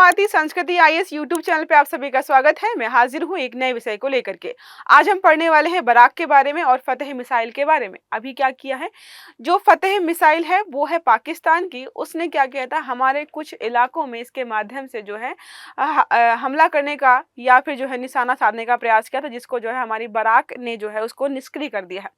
भारतीय संस्कृति IAS YouTube channel पे आप सभी का स्वागत है। मैं हाजिर हूँ एक नए विषय को लेकर के। आज हम पढ़ने वाले हैं बराक के बारे में और फतेह मिसाइल के बारे में। अभी क्या किया है, जो फतेह मिसाइल है वो है पाकिस्तान की। उसने क्या किया था, हमारे कुछ इलाकों में इसके माध्यम से जो है हमला करने का या फिर जो है निशाना साधने का प्रयास किया था, जिसको जो है हमारी बराक ने जो है उसको निष्क्रिय कर दिया है।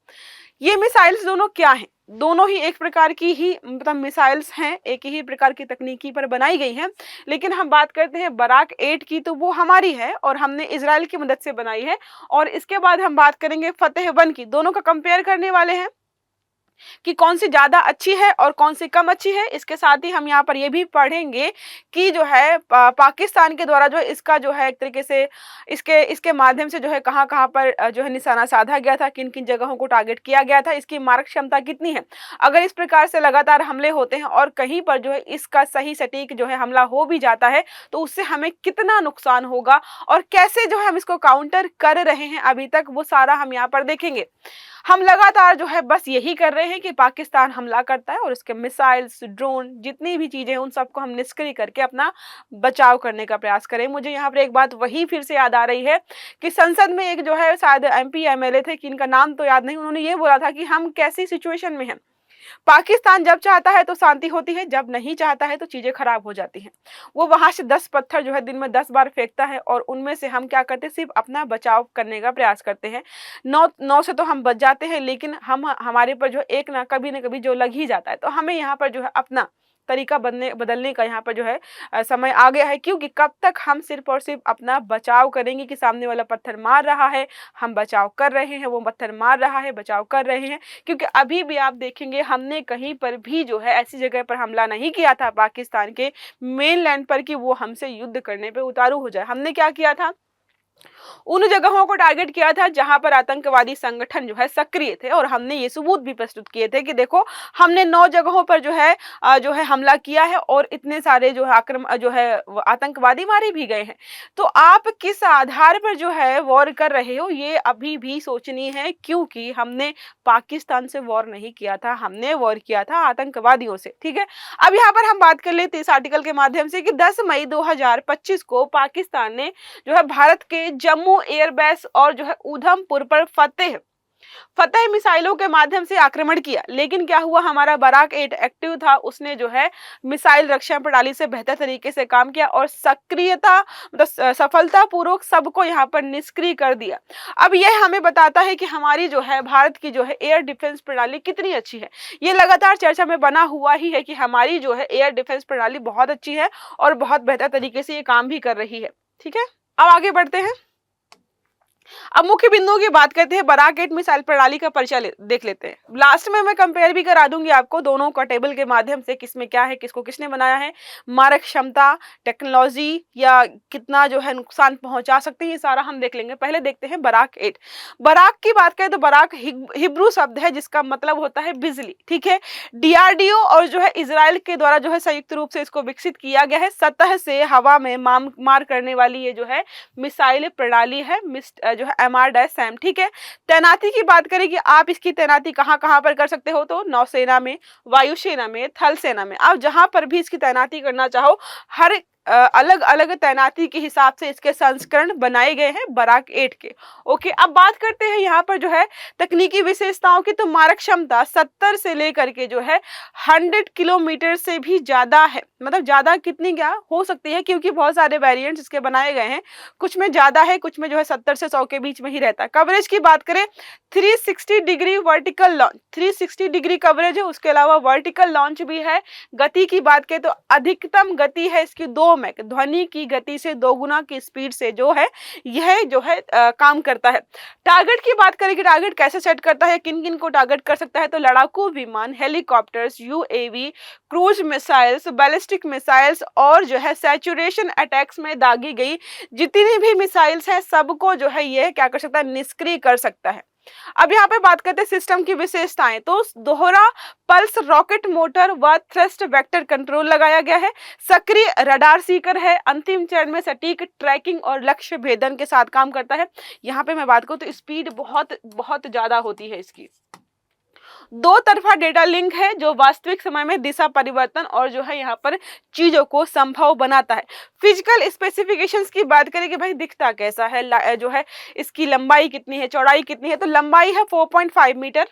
ये मिसाइल्स दोनों क्या हैं? दोनों ही एक प्रकार की ही मतलब मिसाइल्स हैं, एक ही प्रकार की तकनीकी पर बनाई गई हैं। लेकिन हम बात करते हैं बराक 8 की, तो वो हमारी है और हमने इजराइल की मदद से बनाई है। और इसके बाद हम बात करेंगे फतेह 1 की। दोनों का कंपेयर करने वाले हैं कि कौन सी ज़्यादा अच्छी है और कौन सी कम अच्छी है। इसके साथ ही हम यहाँ पर ये भी पढ़ेंगे कि जो है पाकिस्तान के द्वारा जो है इसका जो है एक तरीके से इसके माध्यम से जो है कहाँ कहाँ पर जो है निशाना साधा गया था, किन किन जगहों को टारगेट किया गया था, इसकी मारक क्षमता कितनी है। अगर इस प्रकार से लगातार हमले होते हैं और कहीं पर जो है इसका सही सटीक जो है हमला हो भी जाता है, तो उससे हमें कितना नुकसान होगा और कैसे जो है हम इसको काउंटर कर रहे हैं अभी तक, वो सारा हम यहाँ पर देखेंगे। हम लगातार जो है बस यही कर रहे हैं कि पाकिस्तान हमला करता है और उसके मिसाइल्स, ड्रोन, जितनी भी चीजें उन सबको हम निष्क्रिय करके अपना बचाव करने का प्रयास करें। मुझे यहाँ पर एक बात वही फिर से याद आ रही है कि संसद में एक जो है शायद एमपी एमएलए थे, कि इनका नाम तो याद नहीं, उन्होंने ये बोला था कि हम कैसी सिचुएशन में हैं। पाकिस्तान जब चाहता है तो शांति होती है, जब नहीं चाहता है तो चीजें खराब हो जाती हैं। वो वहां से 10 पत्थर जो है दिन में 10 बार फेंकता है और उनमें से हम क्या करते हैं, सिर्फ अपना बचाव करने का प्रयास करते हैं। 9 से तो हम बच जाते हैं, लेकिन हमारे पर जो एक ना कभी जो लग ही जाता है। तो हमें यहाँ पर जो है अपना तरीका बदलने का यहाँ पर जो है समय आ गया है, क्योंकि कब तक हम सिर्फ और सिर्फ अपना बचाव करेंगे कि सामने वाला पत्थर मार रहा है, हम बचाव कर रहे हैं, वो पत्थर मार रहा है, बचाव कर रहे हैं। क्योंकि अभी भी आप देखेंगे हमने कहीं पर भी जो है ऐसी जगह पर हमला नहीं किया था पाकिस्तान के मेनलैंड पर कि वो हमसे युद्ध करने पे उतारू हो जाए। हमने क्या किया था, उन जगहों को टारगेट किया था जहां पर आतंकवादी संगठन जो है सक्रिय थे, और हमने ये सबूत भी प्रस्तुत किए थे कि देखो हमने 9 जगहों पर जो है हमला किया है और इतने सारे जो है आक्रमण जो है आतंकवादी मारे भी गए हैं। तो आप किस आधार पर जो है वॉर कर रहे हो, ये अभी भी सोचनी है, क्योंकि हमने पाकिस्तान से वॉर नहीं किया था, हमने वॉर किया था आतंकवादियों से। ठीक है, अब यहाँ पर हम बात कर लेते हैं इस आर्टिकल के माध्यम से कि 10 मई 2025 को पाकिस्तान ने जो है भारत के जम्मू एयरबेस और जो है उधमपुर पर फतेह मिसाइलों के माध्यम से आक्रमण किया। लेकिन क्या हुआ, हमारा बराक 8 एक्टिव था, उसने जो है मिसाइल रक्षा प्रणाली से बेहतर तरीके से काम किया और सक्रियता मतलब सफलतापूर्वक सबको यहाँ पर निष्क्रिय कर दिया। अब यह हमें बताता है कि हमारी जो है भारत की जो है एयर डिफेंस प्रणाली कितनी अच्छी है। ये लगातार चर्चा में बना हुआ ही है कि हमारी जो है एयर डिफेंस प्रणाली बहुत अच्छी है और बहुत बेहतर तरीके से ये काम भी कर रही है। ठीक है, अब आगे बढ़ते हैं। अब मुख्य बिंदुओं की बात करते हैं। बराक 8 मिसाइल प्रणाली का परिचय देख लेते हैं। लास्ट में मैं कंपेयर भी करा दूंगी आपको दोनों का टेबल के माध्यम से, किसमें क्या है, किसको किसने बनाया है, मारक क्षमता, टेक्नोलॉजी या कितना जो है नुकसान पहुंचा सकते हैं, ये सारा हम देख लेंगे। पहले देखते हैं बराक 8। बराक की बात करें तो बराक हिब्रू शब्द है जिसका मतलब होता है बिजली। ठीक है, डीआरडीओ और जो है इजराइल के द्वारा जो है संयुक्त रूप से इसको विकसित किया गया है। सतह से हवा में मार करने वाली ये जो है मिसाइल प्रणाली है, जो है MRSAM। ठीक है, तैनाती की बात करें कि आप इसकी तैनाती कहां कहां पर कर सकते हो, तो नौसेना में, वायुसेना में, थल सेना में, आप जहां पर भी इसकी तैनाती करना चाहो, हर अलग अलग तैनाती के हिसाब से इसके संस्करण बनाए गए हैं बराक 8 के। ओके, अब बात करते हैं यहाँ पर जो है तकनीकी विशेषताओं की। तो मारक क्षमता 70 से लेकर के जो है 100 किलोमीटर से भी ज्यादा है। मतलब ज्यादा कितनी क्या हो सकती है, क्योंकि बहुत सारे वेरिएंट्स इसके बनाए गए हैं, कुछ में ज्यादा है, कुछ में जो है 70 से 100 के बीच में ही रहता है। कवरेज की बात करें 360 degree vertical launch, 360 degree coverage है, उसके अलावा वर्टिकल लॉन्च भी है। गति की बात करें तो अधिकतम गति है इसकी 2 मैक, ध्वनि की गति से 2 गुना की स्पीड से जो है यह जो है काम करता है। टारगेट की बात करें कि टारगेट कैसे सेट करता है, किन किन को टारगेट कर सकता है, तो लड़ाकू विमान, helicopters, UAV, cruise missiles, ballistic missiles और जो है सैचुरेशन अटैक्स में दागी गई जितनी भी मिसाइल्स हैं सबको जो है यह क्या कर सकता है, निष्क्रिय कर सकता है। अब यहाँ पे बात करते हैं सिस्टम की विशेषताएं। तो दोहरा पल्स रॉकेट मोटर व थ्रस्ट वेक्टर कंट्रोल लगाया गया है। सक्रिय रडार सीकर है। अंतिम चरण में सटीक ट्रैकिंग और लक्ष्य भेदन के साथ काम करता है। यहाँ पे मैं बात करूँ तो स्पीड बहुत बहुत ज्यादा होती है इसकी। दो तरफा डेटा लिंक है जो वास्तविक समय में दिशा परिवर्तन और जो है यहाँ पर चीजों को संभव बनाता है। फिजिकल स्पेसिफिकेशंस की बात करें कि भाई दिखता कैसा है, जो है इसकी लंबाई कितनी है, चौड़ाई कितनी है, तो लंबाई है 4.5 मीटर,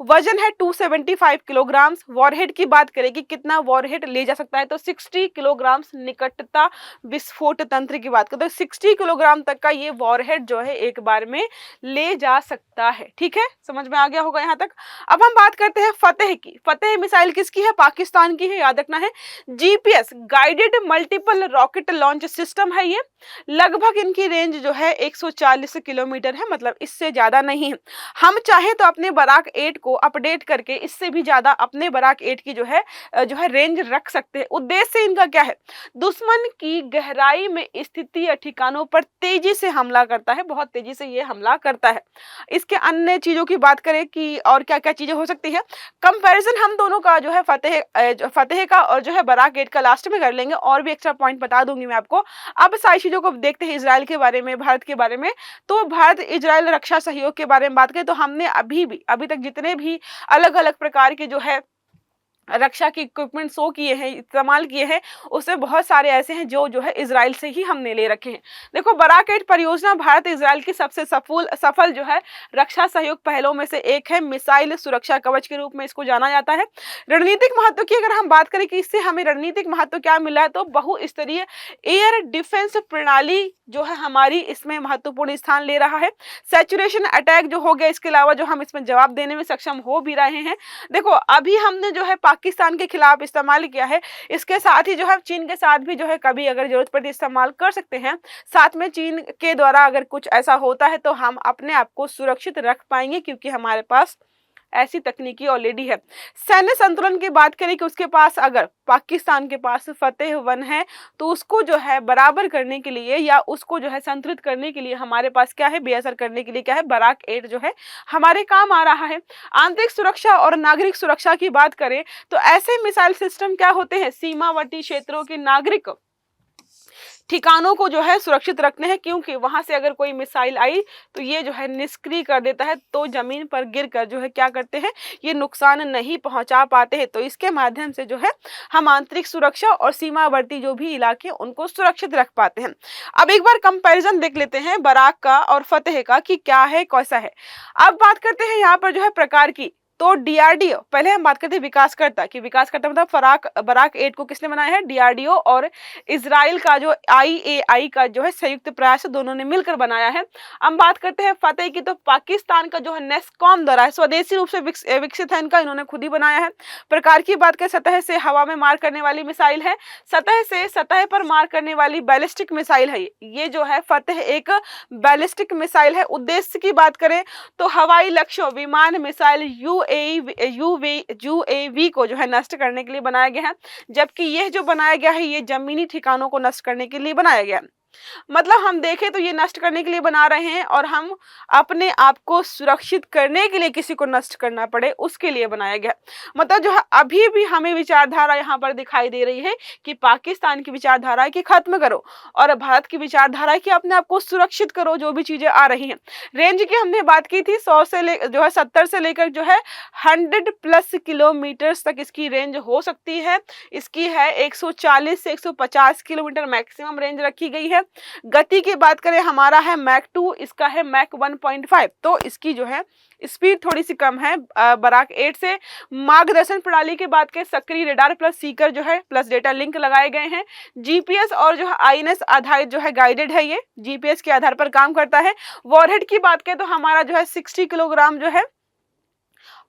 वजन है 275 किलोग्राम। वॉरहेड की बात करें कि कितना वॉरहेड ले जा सकता है, तो 60 किलोग्राम। निकटता विस्फोट तंत्र की बात करें तो 60 किलोग्राम तक का ये वॉरहेड जो है एक बार में ले जा सकता है। ठीक है, समझ में आ गया होगा यहाँ तक। अब हम बात करते हैं फतेह की। फतेह मिसाइल किसकी है? पाकिस्तान की है, याद रखना है। GPS guided multiple rocket launch system है ये। लगभग इनकी रेंज जो है 140 किलोमीटर है, मतलब इससे ज्यादा नहीं है। हम चाहे तो अपने बराक 8 को अपडेट करके इससे भी ज्यादा अपने बराक 8 की जो है रेंज रख सकते हैं। उद्देश्य इनका क्या है? दुश्मन की गहराई में स्थिति या ठिकानों पर तेजी से हमला करता है, बहुत तेजी से ये हमला करता है। इसके अन्य चीजों की बात करें कि और क्या क्या चीजें हो सकती है, कंपैरिजन हम दोनों का जो है फतेह का और जो है बराक 8 का लास्ट में कर लेंगे, और भी एक्स्ट्रा पॉइंट बता दूंगी मैं आपको। अब सारी चीजों को देखते हैं इजराइल के बारे में, भारत के बारे में। तो भारत इजराइल रक्षा सहयोग के बारे में बात करें तो हमने अभी तक जितने भी अलग अलग प्रकार के जो है रक्षा के इक्विपमेंट शो किए हैं, इस्तेमाल किए हैं, उससे बहुत सारे ऐसे हैं जो है इजराइल से ही हमने ले रखे हैं। देखो, बराक 8 परियोजना भारत इजराइल की सबसे सफल जो है रक्षा सहयोग पहलों में से एक है। मिसाइल सुरक्षा कवच के रूप में इसको जाना जाता है। रणनीतिक महत्व की अगर हम बात करें कि इससे हमें रणनीतिक महत्व क्या मिला है, तो बहुस्तरीय एयर डिफेंस प्रणाली जो है हमारी इसमें महत्वपूर्ण स्थान ले रहा है। सैचुरेशन अटैक जो हो गया, इसके अलावा जो हम इसमें जवाब देने में सक्षम हो भी रहे हैं। देखो, अभी हमने जो है पाकिस्तान के खिलाफ इस्तेमाल किया है, इसके साथ ही जो है चीन के साथ भी जो है कभी अगर जरूरत पड़े इस्तेमाल कर सकते हैं। साथ में चीन के द्वारा अगर कुछ ऐसा होता है तो हम अपने आप को सुरक्षित रख पाएंगे, क्योंकि हमारे पास ऐसी तकनीकी ऑलरेडी है। सैन्य संतुलन की बात करें कि उसके पास अगर पाकिस्तान के पास फतेह 1 है, तो उसको जो है बराबर करने के लिए या उसको जो है संतुलित करने के लिए हमारे पास क्या है, बेअसर करने के लिए क्या है, बराक 8 जो है हमारे काम आ रहा है। आंतरिक सुरक्षा और नागरिक सुरक्षा की बात करें तो ऐसे मिसाइल सिस्टम क्या होते हैं, सीमावर्ती क्षेत्रों के नागरिक ठिकानों को जो है सुरक्षित रखने हैं, क्योंकि वहां से अगर कोई मिसाइल आई तो ये जो है निष्क्रिय कर देता है, तो जमीन पर गिरकर जो है क्या करते हैं, ये नुकसान नहीं पहुंचा पाते हैं। तो इसके माध्यम से जो है हम आंतरिक सुरक्षा और सीमावर्ती जो भी इलाके उनको सुरक्षित रख पाते हैं। अब एक बार कंपैरिजन देख लेते हैं बराक का और फतेह का कि क्या है, कैसा है। अब बात करते हैं यहाँ पर जो है प्रकार की। तो डीआरडीओ, पहले हम बात करते हैं विकासकर्ता की। विकासकर्ता मतलब बराक 8 को किसने बनाया है, डीआरडीओ और इजराइल का जो आईएआई का जो है संयुक्त प्रयास दोनों ने मिलकर बनाया है। हम बात करते हैं फतेह की, तो पाकिस्तान का जो है नेस्कॉम द्वारा स्वदेशी रूप से विकसित है, इनका इन्होंने खुद ही बनाया है। प्रकार की बात करें, सतह से हवा में मार करने वाली मिसाइल है, सतह से सतह पर मार करने वाली बैलिस्टिक मिसाइल है। ये जो है फतेह एक बैलिस्टिक मिसाइल है। उद्देश्य की बात करें तो हवाई लक्ष्यों, विमान, मिसाइल, यूएवी को जो है नष्ट करने के लिए बनाया गया है, जबकि यह जो बनाया गया है ये जमीनी ठिकानों को नष्ट करने के लिए बनाया गया है। मतलब हम देखें तो ये नष्ट करने के लिए बना रहे हैं, और हम अपने आप को सुरक्षित करने के लिए किसी को नष्ट करना पड़े उसके लिए बनाया गया। मतलब जो है अभी भी हमें विचारधारा यहाँ पर दिखाई दे रही है कि पाकिस्तान की विचारधारा है कि खत्म करो, और भारत की विचारधारा है कि अपने आप को सुरक्षित करो, जो भी चीजें आ रही हैं। रेंज की हमने बात की थी, 100 से जो है 70 से लेकर जो है 100+ किलोमीटर तक इसकी रेंज हो सकती है। इसकी है 140 से 150 किलोमीटर मैक्सिमम रेंज रखी गई है। गति की बात करें, हमारा है मैक 2, इसका है मैक 1.5, तो इसकी जो है स्पीड थोड़ी सी कम है बराक 8 से। मार्गदर्शन प्रणाली की बात करें, सक्रिय रेडार प्लस सीकर जो है प्लस डेटा लिंक लगाए गए हैं। जीपीएस और जो है आईएनएस आधारित जो है गाइडेड है, ये जीपीएस के आधार पर काम करता है। वॉरहेड की बात करें तो हमारा जो है 60 किलोग्राम जो है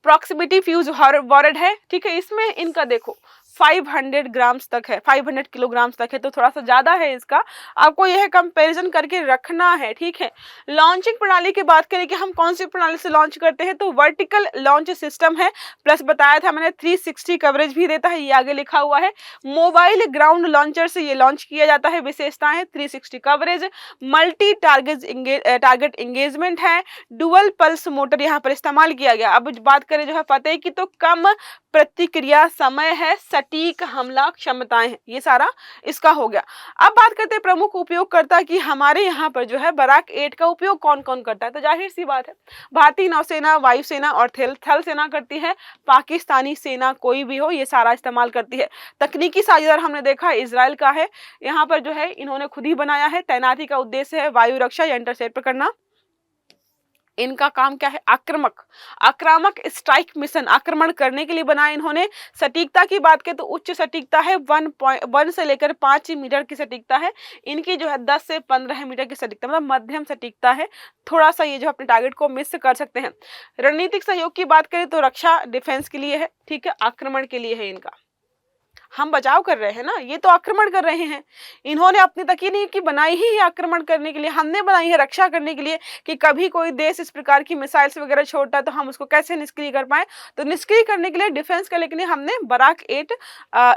प्रॉक्सिमिटी फ्यूज वॉरहेड है। ठीक है, इसमें इनका देखो 500 ग्राम्स तक है, 500 किलोग्राम्स तक है, तो थोड़ा सा ज्यादा है इसका, आपको यह कंपैरिजन करके रखना है। ठीक है, लॉन्चिंग प्रणाली की बात करें कि हम कौन सी प्रणाली से लॉन्च करते हैं, तो वर्टिकल लॉन्च सिस्टम है, प्लस बताया था मैंने 360 कवरेज भी देता है, ये आगे लिखा हुआ है। मोबाइल ग्राउंड लॉन्चर से ये लॉन्च किया जाता है। विशेषताएं 360 कवरेज, मल्टी टारगेट एंगेजमेंट है, डुअल पल्स मोटर यहाँ पर इस्तेमाल किया गया। अब बात करें जो है फतेह की, तो कम प्रतिक्रिया समय है, सटीक हमला क्षमताएं हैं। ये सारा इसका हो गया। अब बात करते हैं प्रमुख उपयोगकर्ता की। हमारे यहाँ पर जो है बराक 8 का उपयोग कौन कौन करता है, तो जाहिर सी बात है भारतीय नौसेना, वायुसेना और थल सेना करती है। पाकिस्तानी सेना कोई भी हो ये सारा इस्तेमाल करती है। तकनीकी साझेदार हमने देखा इजराइल का है, यहाँ पर जो है इन्होंने खुद ही बनाया है। तैनाती का उद्देश्य है वायु रक्षा या इंटरसेप्ट करना। इनका काम क्या है, आक्रामक स्ट्राइक मिशन, आक्रमण करने के लिए बनाया इन्होंने। सटीकता की बात करें तो उच्च सटीकता है, 1 से लेकर 5 मीटर की सटीकता है। इनकी जो है 10 से 15 मीटर की सटीकता, मतलब मध्यम सटीकता है। थोड़ा सा ये जो अपने टारगेट को मिस कर सकते हैं। रणनीतिक सहयोग की बात करें तो रक्षा डिफेंस के लिए है, ठीक है, आक्रमण के लिए है इनका। हम बचाव कर रहे हैं ना, ये तो आक्रमण कर रहे हैं। इन्होंने अपनी तक ही नहीं कि बनाई ही आक्रमण करने के लिए, हमने बनाई है रक्षा करने के लिए, कि कभी कोई देश इस प्रकार की मिसाइल्स वगैरह छोड़ता है तो हम उसको कैसे निष्क्रिय कर पाए। तो निष्क्रिय करने के लिए, डिफेंस करने के लिए हमने बराक 8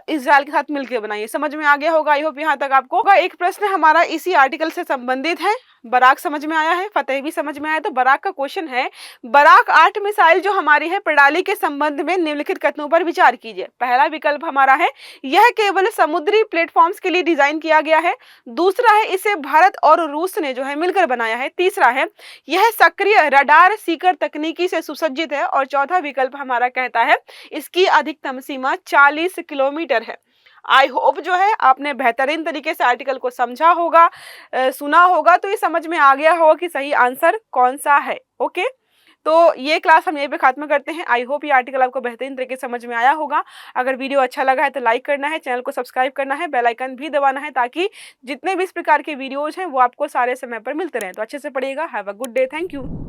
इजराइल के साथ मिलकर बनाई है। समझ में आ गया होगा, आई होप यहाँ तक आपको। एक प्रश्न हमारा इसी आर्टिकल से संबंधित है। बराक समझ में आया है, फतेह भी समझ में आया, तो बराक का क्वेश्चन है, बराक 8 मिसाइल जो हमारी है प्रणाली के संबंध में निम्नलिखित कथनों पर विचार कीजिए। पहला विकल्प हमारा है यह केवल समुद्री प्लेटफॉर्म्स के लिए डिजाइन किया गया है। दूसरा है इसे भारत और रूस ने जो है मिलकर बनाया है। तीसरा है यह सक्रिय रडार सीकर तकनीकी से सुसज्जित है। और चौथा विकल्प हमारा कहता है इसकी अधिकतम सीमा 40 किलोमीटर है। आई होप जो है आपने बेहतरीन तरीके से आर्टिकल को समझा होगा, सुना होगा, तो ये समझ में आ गया होगा कि सही आंसर कौन सा है। ओके, तो ये क्लास हम यहीं पे खत्म करते हैं। आई होप ये आर्टिकल आपको बेहतरीन तरीके से समझ में आया होगा। अगर वीडियो अच्छा लगा है तो लाइक करना है, चैनल को सब्सक्राइब करना है, बेल आइकन भी दबाना है, ताकि जितने भी इस प्रकार के वीडियोज हैं वो आपको सारे समय पर मिलते रहें। तो अच्छे से पढ़िएगा। Have a good day, thank you.